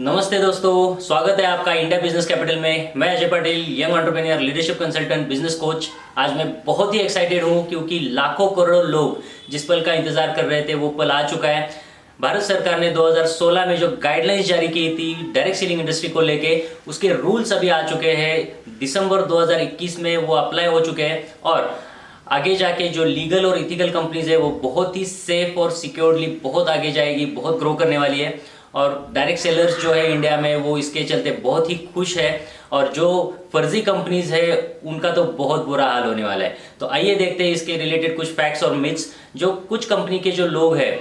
नमस्ते दोस्तों, स्वागत है आपका इंडिया बिजनेस कैपिटल में। मैं Ajay Patel, young entrepreneur, leadership consultant, business coach. आज मैं बहुत ही एक्साइटेड हूं क्योंकि लाखों करोड़ लोग जिस पल का इंतजार कर रहे थे वो पल आ चुका है। भारत सरकार ने 2016 में जो गाइडलाइंस जारी की थी डायरेक्ट सेलिंग इंडस्ट्री को लेके, उसके रूल्स अभी आ चुके हैं। दिसंबर 2021 में वो अप्लाई हो चुके हैं और आगे जाके जो लीगल और इथिकल कंपनीज है वो बहुत ही सेफ और सिक्योरली बहुत आगे जाएगी, बहुत ग्रो करने वाली है। और डायरेक्ट सेलर्स जो है इंडिया में वो इसके चलते बहुत ही खुश है और जो फर्जी कंपनीज है उनका तो बहुत बुरा हाल होने वाला है। तो आइए देखते हैं इसके रिलेटेड कुछ फैक्ट्स और मिथ्स। जो कुछ कंपनी के जो लोग हैं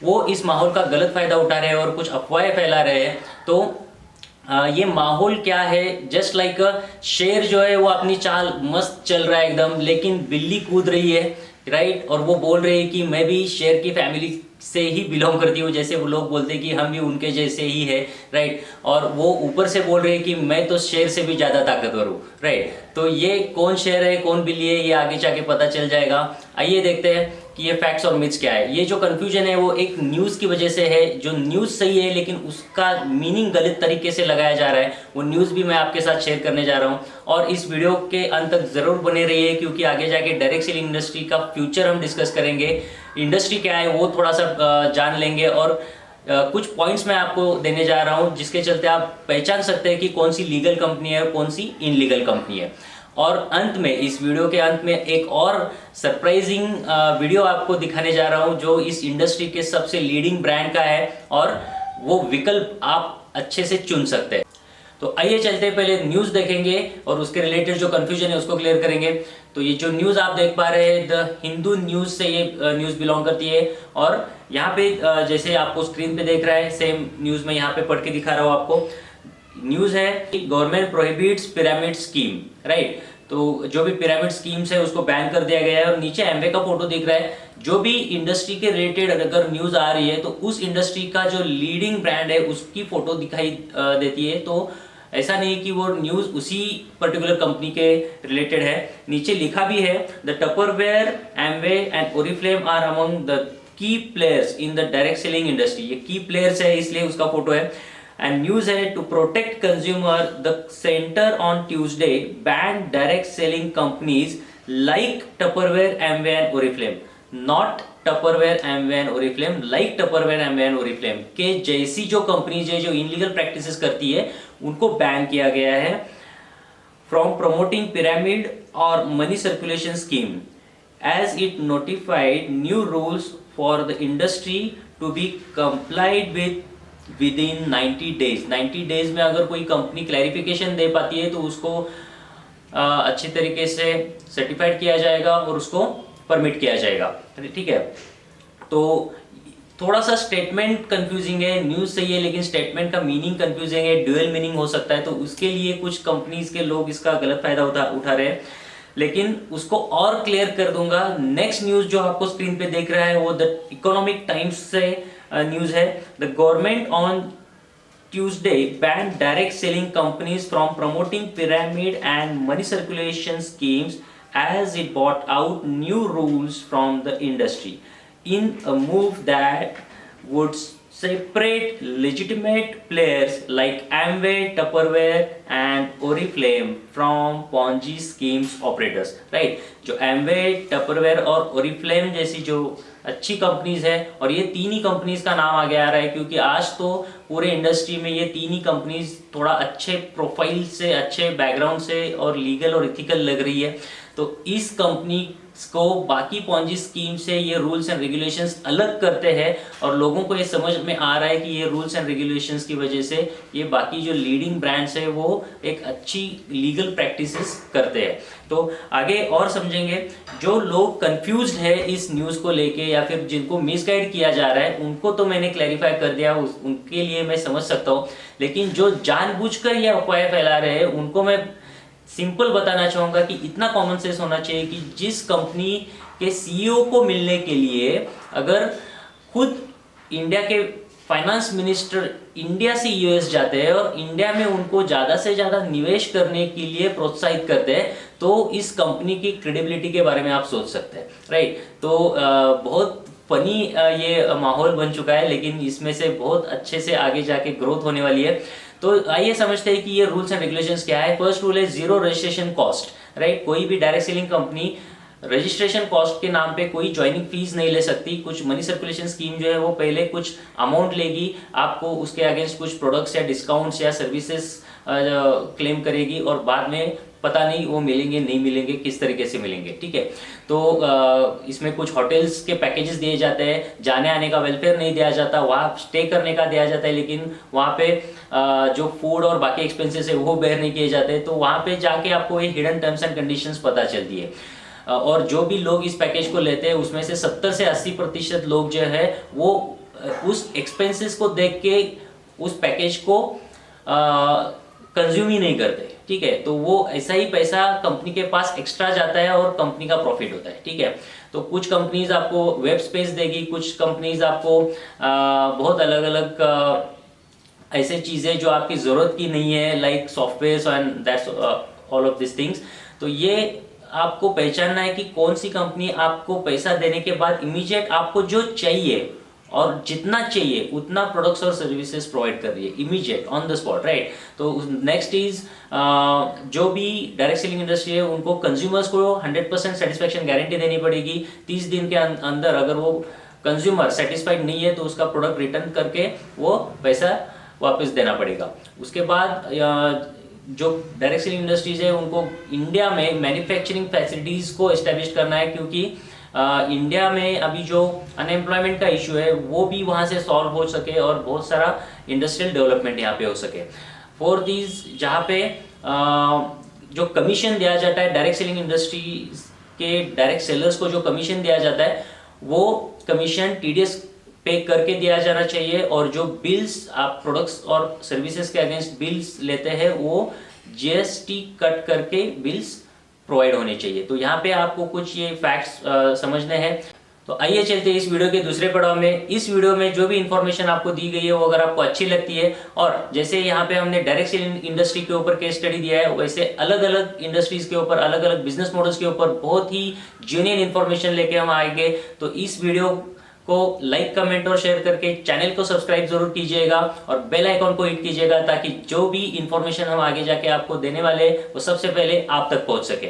वो इस माहौल का गलत फायदा उठा रहे हैं और कुछ अफवाहें फैला रहे हैं। तो ये माहौल क्या है, जस्ट लाइक शेर जो है वो अपनी चाल मस्त चल रहा है एकदम, लेकिन बिल्ली कूद रही है, राइट। और वो बोल रही है कि मैं भी शेर की फैमिली से ही बिलोंग करती हूँ, जैसे वो लोग बोलते हैं कि हम भी उनके जैसे ही है, राइट। और वो ऊपर से बोल रहे हैं कि मैं तो शेर से भी ज़्यादा ताकतवर हूँ, राइट। तो ये कौन शेर है कौन बिल्ली है ये आगे जाके पता चल जाएगा। आइए देखते हैं कि ये फैक्ट्स और मिथ्स क्या है। ये जो कंफ्यूजन है वो एक न्यूज़ की वजह से है। जो न्यूज़ सही है लेकिन उसका मीनिंग गलत तरीके से लगाया जा रहा है, वो न्यूज़ भी मैं आपके साथ शेयर करने जा रहा हूँ। और इस वीडियो के अंत तक ज़रूर बने रहिए क्योंकि आगे जाके डायरेक्ट सेलिंग इंडस्ट्री का फ्यूचर हम डिस्कस करेंगे। इंडस्ट्री क्या है वो थोड़ा सा जान लेंगे और कुछ पॉइंट्स मैं आपको देने जा रहा हूँ जिसके चलते आप पहचान सकते हैं कि कौन सी लीगल कंपनी है और कौन सी इनलीगल कंपनी है। और अंत में, इस वीडियो के अंत में एक और सरप्राइजिंग वीडियो आपको दिखाने जा रहा हूं जो इस इंडस्ट्री के सबसे लीडिंग ब्रांड का है और वो विकल्प आप अच्छे से चुन सकते हैं। तो आइए चलते हैं, पहले न्यूज़ देखेंगे और उसके रिलेटेड जो कंफ्यूजन है उसको क्लियर करेंगे। तो ये जो न्यूज़ आप देख पा रहे हैं द हिंदू न्यूज़ से ये न्यूज़ बिलोंग करती है। और यहाँ पे जैसे आपको स्क्रीन पे देख रहा है सेम न्यूज़ में यहाँ पे पढ़ के दिखा रहा हूँ आपको। न्यूज़ है कि government prohibits pyramid scheme, right. तो जो भी पिरामिड स्कीम्स है उसको बैन कर दिया गया है और नीचे एमवे का फोटो दिख रहा है। जो भी इंडस्ट्री के रिलेटेड अगर न्यूज़ आ रही है तो उस इंडस्ट्री का जो लीडिंग ब्रांड है उसकी फोटो दिखाई देती है। तो ऐसा नहीं कि वो न्यूज़ उसी पर्टिकुलर कंपनी के रिलेटेड है। नीचे लिखा भी है the Tupperware, Amway and Oriflame are among the key players in the direct selling industry. ये की प्लेयर्स है इसलिए उसका फोटो है। And news है to protect consumer, the center on Tuesday banned direct selling companies like Tupperware, Amway and Oriflame. Not Tupperware, Amway and Oriflame, like Tupperware, Amway and Oriflame के जैसी जो companies है जो इनलीगल प्रैक्टिसेस करती है उनको ban किया गया है from promoting pyramid or money circulation scheme as it notified new rules for the industry to be complied with with in 90 days. 90 days में अगर कोई कंपनी क्लैरिफिकेशन दे पाती है तो उसको अच्छी तरीके से सर्टिफाइड किया जाएगा और उसको परमिट किया जाएगा, ठीक है। तो थोड़ा सा स्टेटमेंट कंफ्यूजिंग है, न्यूज़ सही है लेकिन स्टेटमेंट का मीनिंग कंफ्यूजिंग है, ड्यूअल मीनिंग हो सकता है। तो उसके लिए कुछ कंपनीज के लोग इसका गलत फायदा उठा रहे हैं, लेकिन उसको और क्लियर कर दूंगा। नेक्स्ट न्यूज़ जो आपको स्क्रीन पे देख रहा है वो द इकोनॉमिक टाइम्स से न्यूज़ है। The government on Tuesday band direct selling companies from promoting pyramid and money circulation schemes as it brought out new rules from the industry in a move that would separate legitimate players like Amway, Tupperware and Oriflame from Ponzi schemes operators, right। जो Amway, Tupperware और Oriflame जैसी जो अच्छी companies है, और ये तीन ही companies का नाम आगे आ रहा है क्योंकि आज तो पूरे इंडस्ट्री में ये तीन ही कंपनीज थोड़ा अच्छे प्रोफाइल से, अच्छे बैकग्राउंड से और लीगल और इथिकल लग रही है। तो इस कंपनी को बाकी पॉन्जी स्कीम से ये रूल्स एंड रेगुलेशंस अलग करते हैं और लोगों को ये समझ में आ रहा है कि ये रूल्स एंड रेगुलेशंस की वजह से ये बाकी जो लीडिंग ब्रांड्स है वो एक अच्छी लीगल प्रैक्टिसेस करते हैं। तो आगे और समझेंगे। जो लोग कंफ्यूज्ड है इस न्यूज़ को लेके या फिर जिनको मिसगाइड किया जा रहा है उनको तो मैंने क्लैरिफाई कर दिया, उनके लिए मैं समझ सकता हूँ। लेकिन जो जानबूझकर ये अफवाहें फैला रहे हैं उनको मैं सिंपल बताना चाहूँगा कि इतना कॉमन सेंस होना चाहिए कि जिस कंपनी के सीईओ को मिलने के लिए अगर खुद इंडिया के फाइनेंस मिनिस्टर इंडिया से यूएस जाते हैं और इंडिया में उनको ज़्यादा से ज़्यादा निवेश करने के लिए प्रोत्साहित करते हैं तो इस कंपनी की क्रेडिबिलिटी के बारे में आप सोच सकते हैं, राइट। तो बहुत फनी ये माहौल बन चुका है, लेकिन इसमें से बहुत अच्छे से आगे जाके ग्रोथ होने वाली है। तो आइए समझते हैं कि ये रूल्स एंड रेगुलेशंस क्या है। फर्स्ट रूल है जीरो रजिस्ट्रेशन कॉस्ट, राइट। कोई भी direct selling company registration cost के नाम पे कोई ज्वाइनिंग फीस नहीं ले सकती। कुछ मनी सर्कुलेशन स्कीम जो है वो पहले कुछ अमाउंट लेगी, आपको उसके अगेंस्ट कुछ प्रोडक्ट्स या डिस्काउंट्स या सर्विसेज क्लेम करेगी, और बाद में पता नहीं वो मिलेंगे नहीं मिलेंगे, किस तरीके से मिलेंगे, ठीक है। तो इसमें कुछ होटल्स के पैकेजेस दिए जाते हैं, जाने आने का वेलफेयर नहीं दिया जाता, वहाँ स्टे करने का दिया जाता है, लेकिन वहाँ पे जो फूड और बाकी एक्सपेंसेस है वो बेयर नहीं किए जाते। तो वहाँ पे जाके आपको ये हिडन टर्म्स एंड कंडीशंस पता चलती है। और जो भी लोग इस पैकेज को लेते हैं उसमें से 70 से 80% लोग जो है वो उस एक्सपेंसेस को देख के उस पैकेज को कंज्यूम ही नहीं करते, ठीक है। तो वो ऐसा ही पैसा कंपनी के पास एक्स्ट्रा जाता है और कंपनी का प्रॉफिट होता है, ठीक है। तो कुछ कंपनीज आपको वेब स्पेस देगी, कुछ कंपनीज आपको बहुत अलग अलग ऐसे चीजें जो आपकी जरूरत की नहीं है, like software and that's all of this things. तो ये आपको पहचानना है कि कौन सी कंपनी आपको पैसा देने के बाद इमीडिएट आपको जो चाहिए और जितना चाहिए उतना प्रोडक्ट्स और सर्विसेज प्रोवाइड कर रही है immediate on the spot, right. तो नेक्स्ट इज जो भी डायरेक्ट सेलिंग इंडस्ट्री है उनको कंज्यूमर्स को 100% सेटिस्फेक्शन गारंटी देनी पड़ेगी। 30 दिन के अंदर अगर वो कंज्यूमर सेटिस्फाइड नहीं है तो उसका प्रोडक्ट रिटर्न करके वो पैसा वापस देना पड़ेगा। उसके बाद जो डायरेक्ट सेलिंग इंडस्ट्रीज है उनको इंडिया में मैन्युफैक्चरिंग फैसिलिटीज को एस्टेब्लिश करना है, क्योंकि इंडिया में अभी जो अनएम्प्लॉयमेंट का इशू है वो भी वहाँ से सॉल्व हो सके और बहुत सारा इंडस्ट्रियल डेवलपमेंट यहाँ पे हो सके। फोर्थ इज जहाँ पे जो कमीशन दिया जाता है डायरेक्ट सेलिंग इंडस्ट्री के डायरेक्ट सेलर्स को, जो कमीशन दिया जाता है वो कमीशन टीडीएस पे करके दिया जाना चाहिए, और जो बिल्स आप प्रोडक्ट्स और सर्विसेज के अगेंस्ट बिल्स लेते हैं वो जीएसटी कट करके बिल्स प्रोवाइड होने चाहिए। तो यहाँ पे आपको कुछ ये फैक्ट्स समझने हैं। तो आइए चलते हैं इस वीडियो के दूसरे पड़ाव में। इस वीडियो में जो भी इंफॉर्मेशन आपको दी गई है वो अगर आपको अच्छी लगती है, और जैसे यहाँ पे हमने डायरेक्ट सेलिंग इंडस्ट्री के ऊपर केस स्टडी दिया है, वैसे अलग अलग इंडस्ट्रीज के ऊपर, अलग अलग बिजनेस मॉडल्स के ऊपर बहुत ही जेन्युइन इंफॉर्मेशन लेके हम आएंगे। तो इस वीडियो को लाइक, कमेंट और शेयर करके चैनल को सब्सक्राइब जरूर कीजिएगा और बेल आइकॉन को हिट कीजिएगा, ताकि जो भी इंफॉर्मेशन हम आगे जाके आपको देने वाले वो सबसे पहले आप तक पहुंच सके।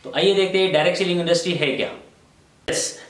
तो आइए देखते हैं डायरेक्ट सेलिंग इंडस्ट्री है क्या।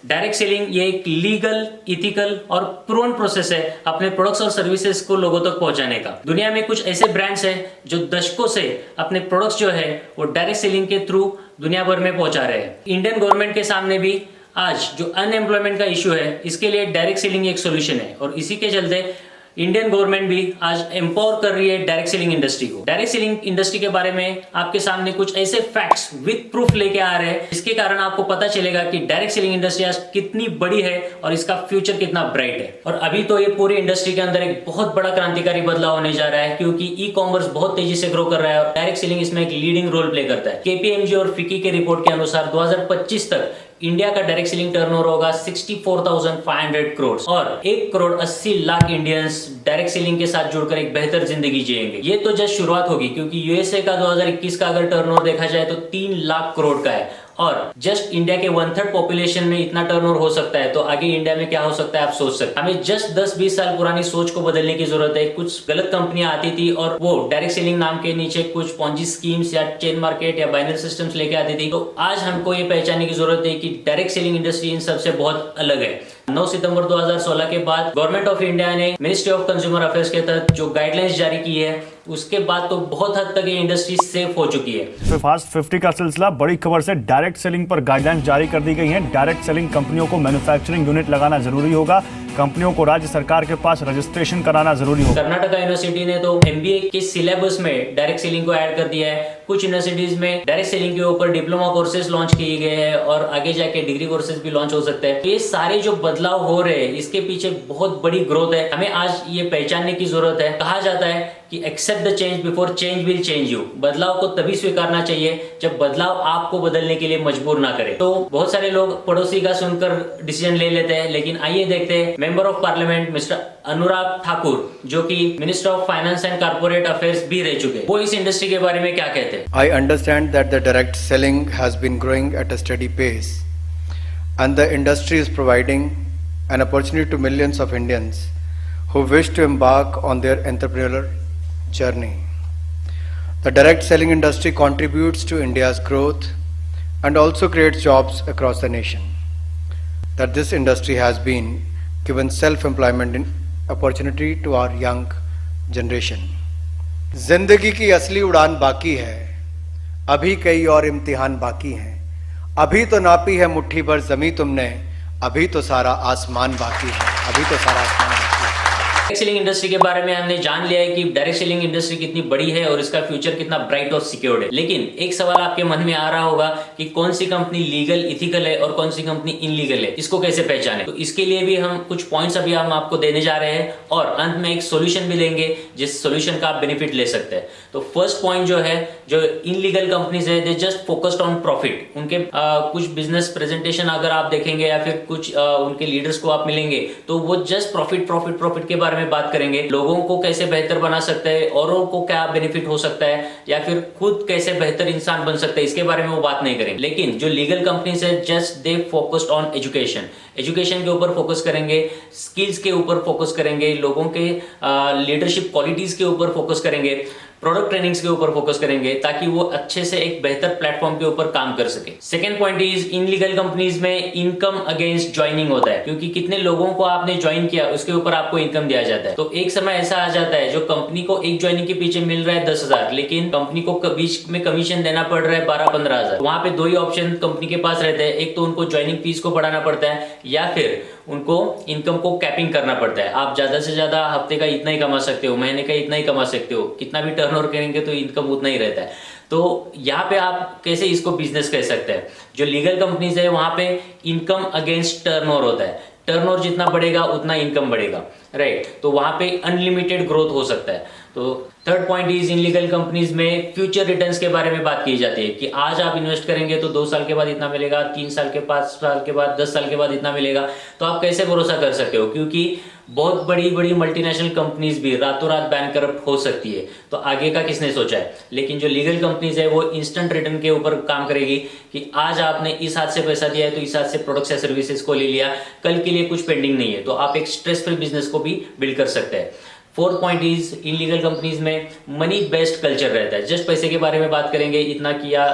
डायरेक्ट सेलिंग ये एक लीगल, इथिकल और प्रूवन प्रोसेस है अपने प्रोडक्ट्स और सर्विसेज को लोगों तक पहुंचाने का। दुनिया में कुछ ऐसे ब्रांड्स हैं जो दशकों से अपने प्रोडक्ट्स जो है वो डायरेक्ट सेलिंग के थ्रू दुनिया भर में पहुंचा रहे हैं। इंडियन गवर्नमेंट के सामने भी आज जो अनएम्प्लॉयमेंट का इशू है इसके लिए डायरेक्ट सेलिंग एक सोल्यूशन है, और इसी के चलते इंडियन गवर्नमेंट भी आज एम्पावर कर रही है डायरेक्ट सेलिंग इंडस्ट्री को। डायरेक्ट सेलिंग इंडस्ट्री के बारे में आपके सामने कुछ ऐसे फैक्ट्स विद प्रूफ लेके आ रहे हैं, जिसके कारण आपको पता चलेगा कि डायरेक्ट सेलिंग इंडस्ट्री आज कितनी बड़ी है और इसका फ्यूचर कितना ब्राइट है। और अभी तो ये पूरी इंडस्ट्री के अंदर एक बहुत बड़ा क्रांतिकारी बदलाव होने जा रहा है, क्योंकि ई कॉमर्स बहुत तेजी से ग्रो कर रहा है और डायरेक्ट सेलिंग इसमें एक लीडिंग रोल प्ले करता है। केपीएमजी और फिकी के रिपोर्ट के अनुसार 2025 तक इंडिया का डायरेक्ट सेलिंग टर्नओवर होगा 64,500 करोड़, और 1,80,00,000 इंडियंस डायरेक्ट सेलिंग के साथ जुड़कर एक बेहतर जिंदगी जिएंगे। ये तो जस्ट शुरुआत होगी, क्योंकि यूएसए का 2021 का अगर टर्नओवर देखा जाए तो 3 लाख करोड़ का है, और जस्ट इंडिया के 1/3 पॉपुलेशन में इतना टर्नओवर हो सकता है, तो आगे इंडिया में क्या हो सकता है आप सोच सकते हैं। हमें जस्ट 10-20 साल पुरानी सोच को बदलने की जरूरत है। कुछ गलत कंपनियां आती थी और वो डायरेक्ट सेलिंग नाम के नीचे कुछ पॉन्जी स्कीम्स या चेन मार्केट या बाइनरी सिस्टम्स लेके आती थी। तो आज हमको ये पहचानने की जरूरत है कि डायरेक्ट सेलिंग इंडस्ट्री इन सबसे बहुत अलग है। 9 सितंबर 2016 के बाद गवर्नमेंट ऑफ इंडिया ने मिनिस्ट्री ऑफ कंज्यूमर अफेयर्स के तहत जो गाइडलाइंस जारी की है, उसके बाद तो बहुत हद तक ये इंडस्ट्री सेफ हो चुकी है। फास्ट 50 का सिलसिला, बड़ी खबर से डायरेक्ट सेलिंग पर गाइडलाइंस जारी कर दी गई हैं। डायरेक्ट सेलिंग कंपनियों को मैन्युफैक्चरिंग यूनिट लगाना जरूरी होगा। कंपनियों को राज्य सरकार के पास रजिस्ट्रेशन कराना जरूरी होगा। कर्नाटका यूनिवर्सिटी ने तो एमबीए के सिलेबस में डायरेक्ट सेलिंग को ऐड कर दिया है। कुछ यूनिवर्सिटीज में डायरेक्ट सेलिंग के ऊपर डिप्लोमा कोर्सेज लॉन्च किए गए हैं और आगे जाके डिग्री कोर्सेज भी लॉन्च हो सकते हैं। ये सारे जो बदलाव हो रहे हैं इसके पीछे बहुत बड़ी ग्रोथ है। हमें आज ये पहचानने की जरूरत है। कहा जाता है कि accept the change before change will change you. बदलाव को तभी स्वीकारना चाहिए जब बदलाव आपको बदलने के लिए मजबूर ना करे। तो बहुत सारे लोग पड़ोसी का सुनकर डिसीजन ले लेते हैं, लेकिन आइए देखते हैं member of parliament mister Anurag Thakur, जो कि minister of finance and corporate affairs भी रह चुके हैं, वो इस इंडस्ट्री के बारे में क्या कहते हैं। I understand that the direct selling has been growing at a steady pace and the industry is providing an opportunity to millions of Indians who wish to embark on their entrepreneurial journey. The direct selling industry contributes to India's growth and also creates jobs across the nation. That this industry has been given self-employment opportunity to our young generation. जिंदगी की असली उड़ान बाकी है, अभी कई और इम्तिहान बाकी हैं। अभी तो नापी है मुट्ठी भर जमी तुमने, अभी तो सारा आसमान बाकी है, अभी तो सारा आसमान बाकी है। डायरेक्ट सेलिंग इंडस्ट्री के बारे में हमने जान लिया है कि डायरेक्ट सेलिंग इंडस्ट्री कितनी बड़ी है और इसका फ्यूचर कितना ब्राइट और सिक्योर्ड है। लेकिन एक सवाल आपके मन में आ रहा होगा कि कौन सी कंपनी लीगल इथिकल है और कौन सी कंपनी इनलीगल है, इसको कैसे पहचाने। तो इसके लिए भी हम कुछ पॉइंट्स अभी हम आपको देने जा रहे हैं और अंत में एक सोल्यूशन भी देंगे जिस सोल्यूशन का आप बेनिफिट ले सकते हैं। तो फर्स्ट पॉइंट जो है, जो इनलीगल कंपनीज है, they just focused on profit. उनके कुछ बिजनेस प्रेजेंटेशन अगर आप देखेंगे या फिर कुछ उनके लीडर्स को आप मिलेंगे तो वो जस्ट प्रॉफिट प्रॉफिट प्रॉफिट के बारे में बात करेंगे। लोगों को कैसे बेहतर बना सकते हैं, औरों को क्या बेनिफिट हो सकता है, या फिर खुद कैसे बेहतर इंसान बन सकते हैं, इसके बारे में वो बात नहीं करेंगे। लेकिन जो लीगल कंपनीज है, just they focused on education. Education के ऊपर फोकस करेंगे, स्किल्स के ऊपर फोकस करेंगे, लोगों के लीडरशिप क्वालिटीज के ऊपर फोकस करेंगे, प्रोडक्ट ट्रेनिंग्स के ऊपर फोकस करेंगे ताकि वो अच्छे से एक बेहतर प्लेटफॉर्म के ऊपर काम कर सके। Second point is, illegal companies में इनकम अगेंस्ट ज्वाइनिंग होता है, क्योंकि कितने लोगों को आपने ज्वाइन किया उसके ऊपर आपको इनकम दिया जाता है। तो एक समय ऐसा आ जाता है जो कंपनी को एक ज्वाइनिंग के पीछे मिल रहा है 10,000, लेकिन कंपनी को बीच में कमीशन देना पड़ रहा है 12-15,000। वहां पे दो ही ऑप्शन कंपनी के पास रहते हैं, एक तो उनको ज्वाइनिंग फीस को बढ़ाना पड़ता है या फिर उनको इनकम को कैपिंग करना पड़ता है। आप ज्यादा से ज्यादा हफ्ते का इतना ही कमा सकते हो, महीने का इतना ही कमा सकते हो, कितना भी टर्नओवर करेंगे तो इनकम उतना ही रहता है। तो यहाँ पे आप कैसे इसको बिजनेस कह सकते हैं। जो लीगल कंपनीज है वहां पे इनकम अगेंस्ट टर्नओवर होता है, टर्नओवर जितना बढ़ेगा उतना इनकम बढ़ेगा, राइट। तो वहां पे अनलिमिटेड ग्रोथ हो सकता है। तो third point is, illegal companies में फ्यूचर रिटर्न्स के बारे में बात की जाती है कि आज आप इन्वेस्ट करेंगे तो 2 साल के बाद इतना मिलेगा, 3 साल के 5 साल के बाद 10 साल के बाद इतना मिलेगा। तो आप कैसे भरोसा कर सकते हो, क्योंकि बहुत बड़ी बड़ी मल्टीनेशनल कंपनीज भी रातों रात बैंकरप्ट हो सकती है। तो आगे का किसने सोचा है। लेकिन जो लीगल कंपनीज है वो इंस्टेंट रिटर्न के ऊपर काम करेगी कि आज आपने इस हाथ से पैसा दिया है तो इस हाथ से प्रोडक्ट्स या सर्विसेज को ले लिया, कल के लिए कुछ पेंडिंग नहीं है, तो आप एक स्ट्रेस फ्री बिजनेस को भी बिल्ड कर सकते हैं। Fourth point is, illegal companies में मनी बेस्ड कल्चर रहता है। जस्ट पैसे के बारे में बात करेंगे, इतना किया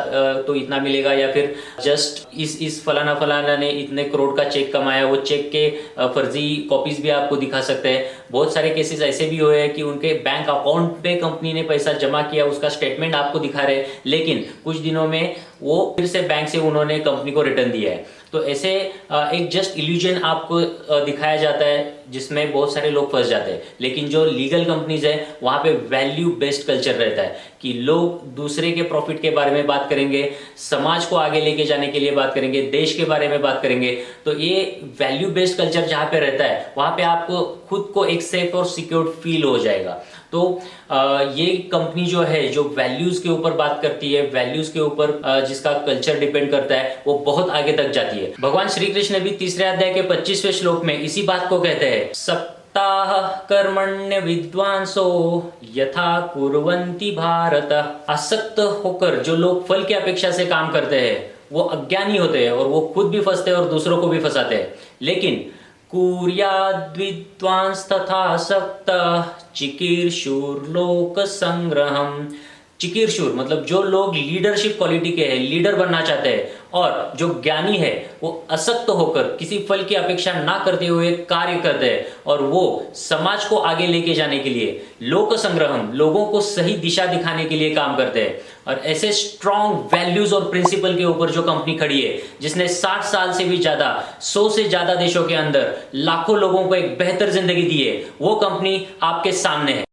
तो इतना मिलेगा, या फिर जस्ट इस फलाना फलाना ने इतने करोड़ का चेक कमाया, वो चेक के फर्जी कॉपीज भी आपको दिखा सकते हैं। बहुत सारे केसेस ऐसे भी हुए हैं कि उनके बैंक अकाउंट पे कंपनी ने पैसा जमा किया, उसका स्टेटमेंट आपको दिखा रहे, लेकिन कुछ दिनों में वो फिर से बैंक से उन्होंने कंपनी को रिटर्न दिया है। तो ऐसे एक जस्ट इल्यूजन आपको दिखाया जाता है जिसमें बहुत सारे लोग फंस जाते हैं। लेकिन जो लीगल कंपनीज है वहां पे वैल्यू बेस्ड कल्चर रहता है कि लोग दूसरे के प्रॉफिट के बारे में बात करेंगे, समाज को आगे लेके जाने के लिए बात करेंगे, देश के बारे में बात करेंगे। तो ये वैल्यू बेस्ड कल्चर जहां पे रहता है वहां पे आपको खुद को एक सेफ और सिक्योर्ड फील हो जाएगा। तो ये कंपनी जो है, जो वैल्यूज के ऊपर बात करती है, वैल्यूज के ऊपर जिसका कल्चर डिपेंड करता है, वो बहुत आगे तक जाती है। भगवान श्री कृष्ण भी 3 अध्याय के 25वें श्लोक में इसी बात को कहते हैं, सप्ताह कर्मण्य विद्वांसो यथा कुर्वन्ति भारत। आसक्त होकर जो लोग फल की अपेक्षा से काम करते हैं वो अज्ञानी होते हैं और वो खुद भी फंसते हैं और दूसरों को भी फंसाते हैं। लेकिन कुर्याद्विद्वांस तथा सक्त चिकीर्षुर्लोक संग्रहम। चिकीर्षुर मतलब जो लोग लीडरशिप क्वालिटी के हैं, लीडर बनना चाहते हैं, और जो ज्ञानी है वो असक्त होकर किसी फल की अपेक्षा ना करते हुए कार्य करते हैं और वो समाज को आगे लेके जाने के लिए, लोक संग्रहम लोगों को सही दिशा दिखाने के लिए काम करते हैं। और ऐसे स्ट्रॉन्ग वैल्यूज और प्रिंसिपल के ऊपर जो कंपनी खड़ी है, जिसने 60 साल से भी ज्यादा, 100 से ज्यादा देशों के अंदर लाखों लोगों को एक बेहतर जिंदगी दी है, वो कंपनी आपके सामने है।